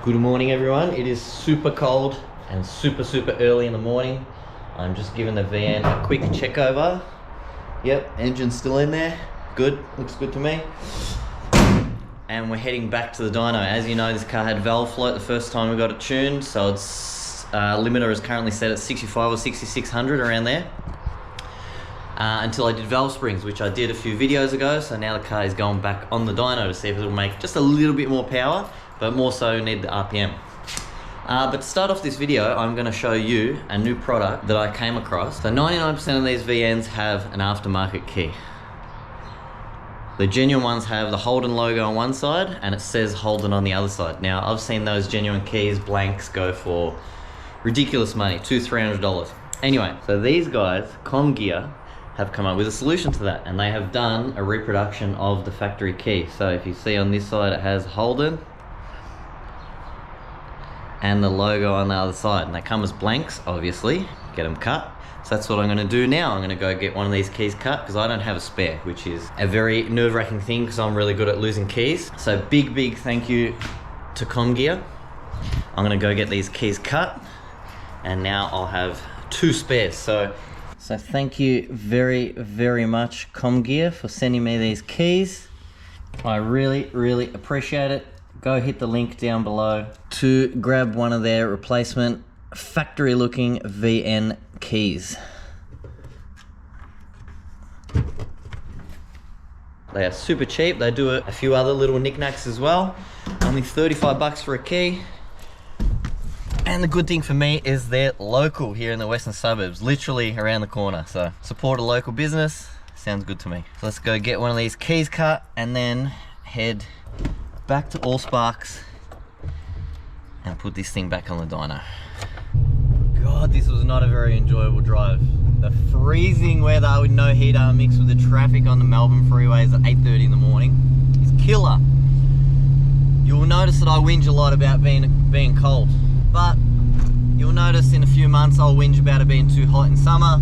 Good morning everyone. It is super cold and super early in the morning. I'm just giving the van a quick check over. Yep, engine's still in there. Good, looks good to me. And we're heading back to the dyno. As you know, this car had valve float the first time we got it tuned, so its limiter is currently set at 65 or 6600 around there. Until I did valve springs, which I did a few videos ago, so now the car is going back on the dyno to see if it'll make just a little bit more power, but more so need the RPM. But to start off this video, I'm going to show you a new product that I came across. So 99% of these VNs have an aftermarket key. The genuine ones have the Holden logo on one side and it says Holden on the other side. Now I've seen those genuine keys, blanks, go for ridiculous money, $200–300. Anyway, so these guys, Commgear, have come up with a solution to that, and they have done a reproduction of the factory key. So if you see on this side, it has Holden and the logo on the other side, and they come as blanks, obviously. Get them cut. So that's what I'm going to do now. I'm going to go get one of these keys cut because I don't have a spare, which is a very nerve-wracking thing because I'm really good at losing keys. So big thank you to Commgear. I'm going to go get these keys cut, and now I'll have 2 spares. So thank you very much, Commgear, for sending me these keys. I really appreciate it. Go hit the link down below to grab one of their replacement factory looking VN keys. They are super cheap. They do a few other little knickknacks as well. Only 35 bucks for a key. And the good thing for me is they're local here in the western suburbs, literally around the corner. So support a local business, sounds good to me. So let's go get one of these keys cut and then head back to Allsparks and put this thing back on the dyno. God, this was not a very enjoyable drive. The freezing weather with no heater mixed with the traffic on the Melbourne freeways at 8:30 in the morning is killer. You'll notice that I whinge a lot about being cold, but you'll notice in a few months I'll whinge about it being too hot in summer.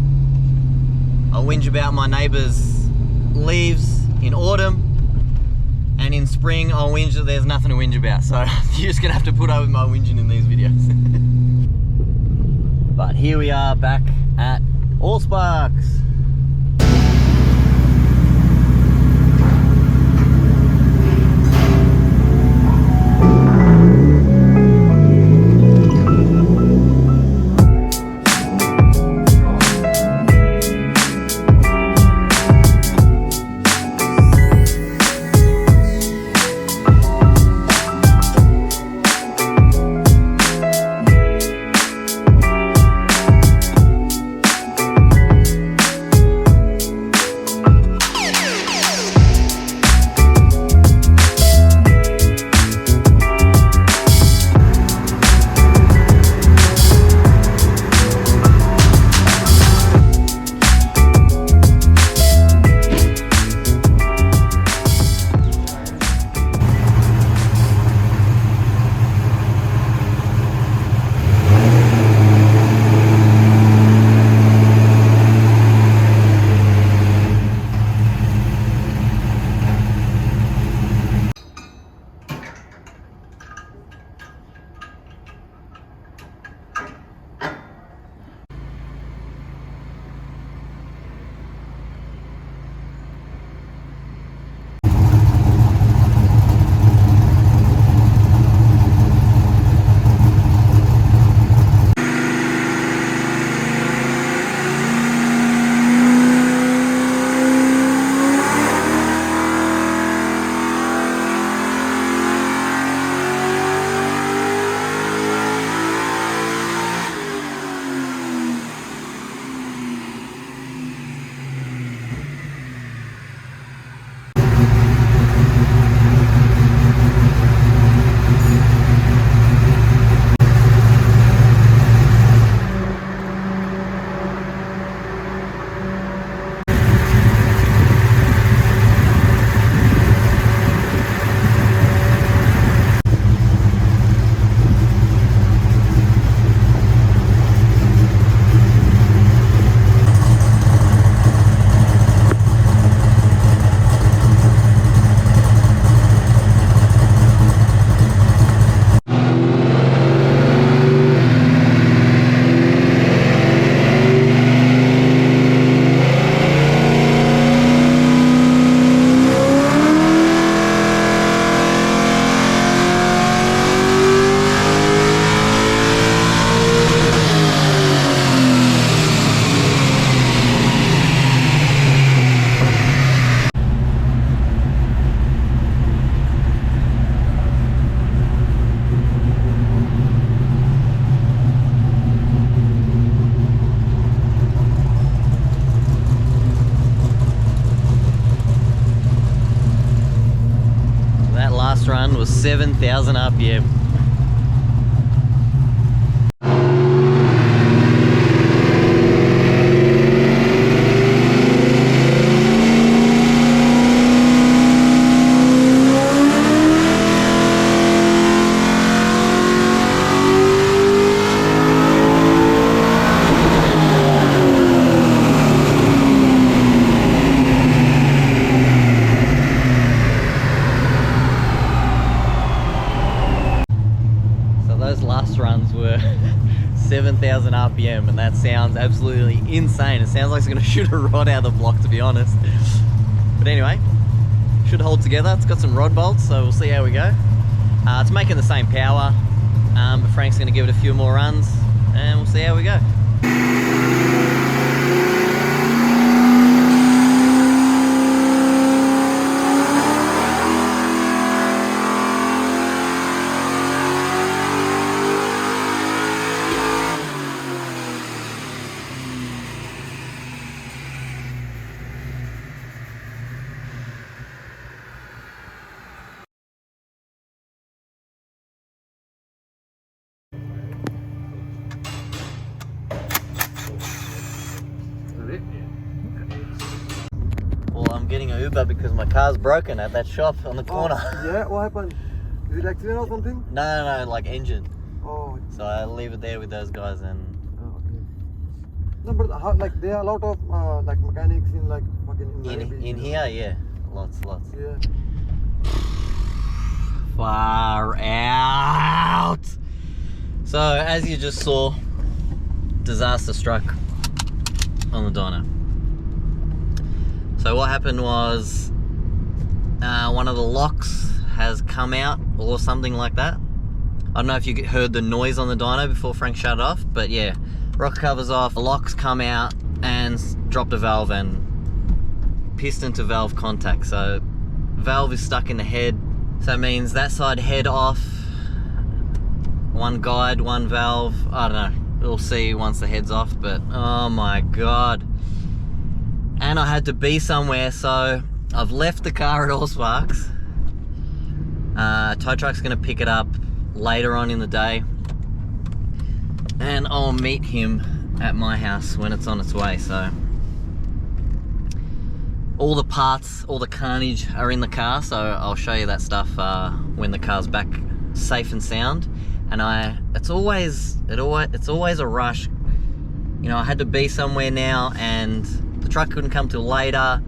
I'll whinge about my neighbour's leaves in autumn. And in spring, I'll whinge that there's nothing to whinge about. So you're just gonna have to put up with my whinging in these videos. But here we are back at Allsparks. run was 7,000 RPM. Last runs were 7,000 RPM, and that sounds absolutely insane. It sounds like it's going to shoot a rod out of the block, to be honest. But anyway, should hold together. It's got some rod bolts, so we'll see how we go. It's making the same power, but Frank's going to give it a few more runs, and we'll see how we go. Well, I'm getting an Uber because my car's broken at that shop on the corner. Oh, yeah, what happened? Is it accident or something? No, like engine. Oh. So I leave it there with those guys and... Oh, okay. No, but how, like there are a lot of like mechanics in like fucking... In here, yeah. Lots. Yeah. Far out! So, as you just saw, disaster struck on the dyno. So what happened was one of the locks has come out or something like that. I don't know if you heard the noise on the dyno before Frank shut it off, but yeah, rocker cover's off, the lock's come out and dropped a valve and piston to valve contact. So valve is stuck in the head. So that means that side head off, one guide, one valve, I don't know. We'll see once the head's off, but oh my God. And I had to be somewhere, so I've left the car at Allsparks. Tow truck's gonna pick it up later on in the day. And I'll meet him at my house when it's on its way, so. All the parts, all the carnage are in the car, so I'll show you that stuff when the car's back safe and sound. And it's always a rush. You know, I had to be somewhere now and the truck couldn't come till later.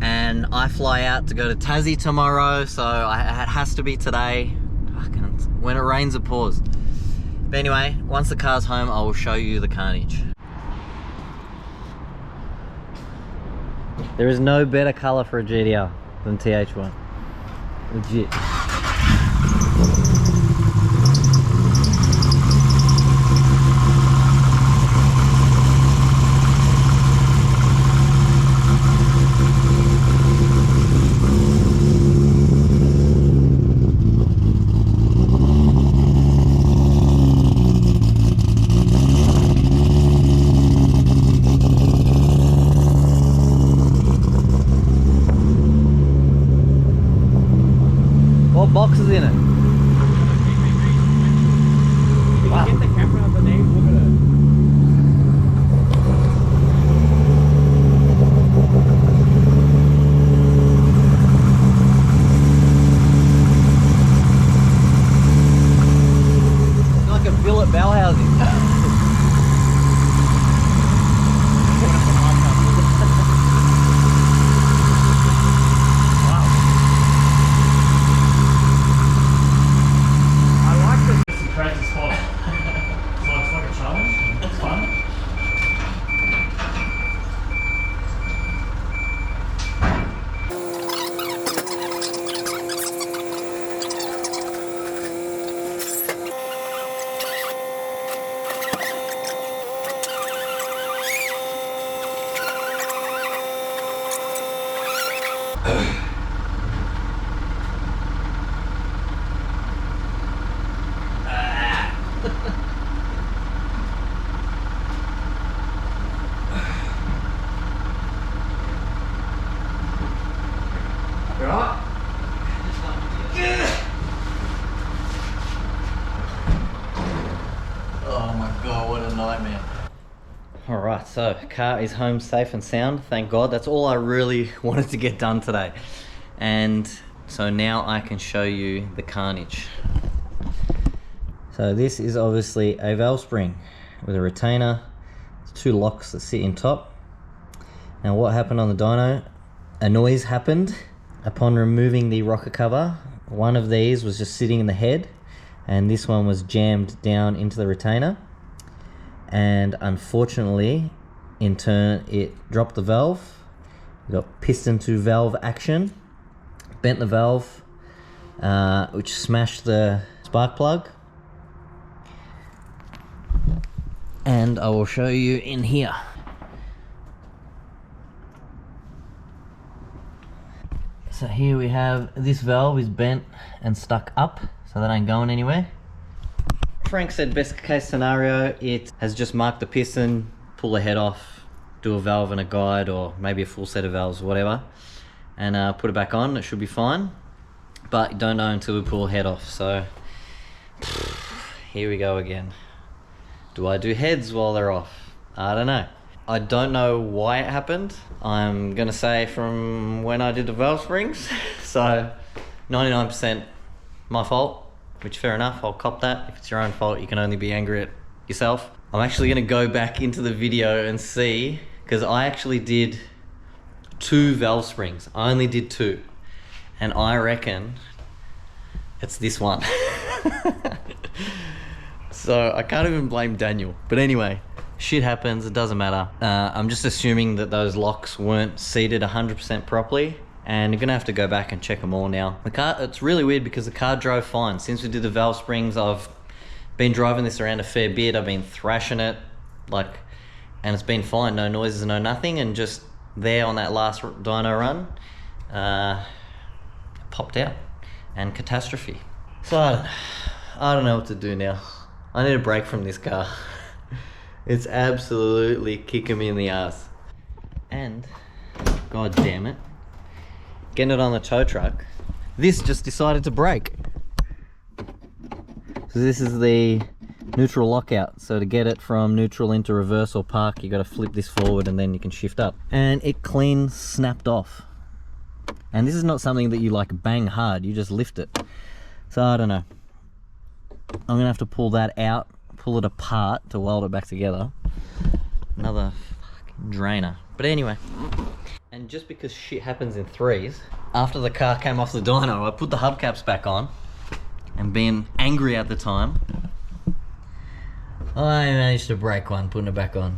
And I fly out to go to Tassie tomorrow, so it has to be today. When it rains, it pours. But anyway, once the car's home, I will show you the carnage. There is no better colour for a GTR than TH1. Legit. What box is in it? Wow. Get the camera underneath, look at it. It's like a billet bell housing. Crazy spot. It's like a challenge. nightmare. Alright, so car is home safe and sound, thank God. That's all I really wanted to get done today. And so now I can show you the carnage. So this is obviously a valve spring with a retainer, 2 locks that sit in top. Now what happened on the dyno? A noise happened upon removing the rocker cover. One of these was just sitting in the head, and this one was jammed down into the retainer. And unfortunately, in turn, it dropped the valve. We got piston to valve action, bent the valve, which smashed the spark plug. And I will show you in here. So here we have, this valve is bent and stuck up, so that ain't going anywhere. Frank said best case scenario, it has just marked the piston, pull the head off, do a valve and a guide, or maybe a full set of valves, whatever, and put it back on. It should be fine, but you don't know until we pull the head off. So here we go again. Do I do heads while they're off? I don't know. I don't know why it happened. I'm gonna say from when I did the valve springs. So 99% my fault. Which, fair enough, I'll cop that. If it's your own fault, you can only be angry at yourself. I'm actually gonna go back into the video and see, because I actually did 2 valve springs. I only did 2. And I reckon it's this one. So I can't even blame Daniel. But anyway, shit happens, it doesn't matter. I'm just assuming that those locks weren't seated 100% properly. And you're gonna have to go back and check them all now. The car, it's really weird because the car drove fine. Since we did the valve springs, I've been driving this around a fair bit. I've been thrashing it, and it's been fine. No noises, no nothing. And just there on that last dyno run, popped out and catastrophe. So I don't know what to do now. I need a break from this car. It's absolutely kicking me in the ass. And, god damn it, getting it on the tow truck, this just decided to break. So this is the neutral lockout. So to get it from neutral into reverse or park, you got to flip this forward and then you can shift up. And it clean snapped off. And this is not something that you like bang hard, you just lift it. So I don't know. I'm gonna have to pull that out, pull it apart to weld it back together. Another fucking drainer. But anyway. And just because shit happens in threes, after the car came off the dyno, I put the hubcaps back on, and being angry at the time, I managed to break one putting it back on.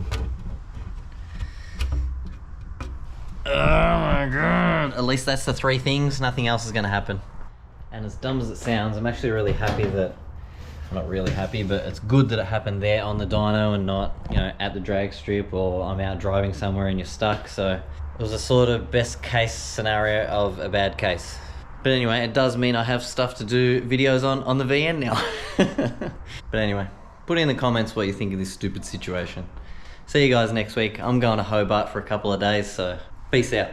Oh my god! At least that's the 3 things, nothing else is gonna happen. And as dumb as it sounds, I'm actually really happy that, not really happy, but it's good that it happened there on the dyno and not, you know, at the drag strip, or I'm out driving somewhere and you're stuck. So it was a sort of best case scenario of a bad case. But anyway, it does mean I have stuff to do videos on the VN now. But anyway, put in the comments what you think of this stupid situation. See you guys next week. I'm going to Hobart for a couple of days, so peace out.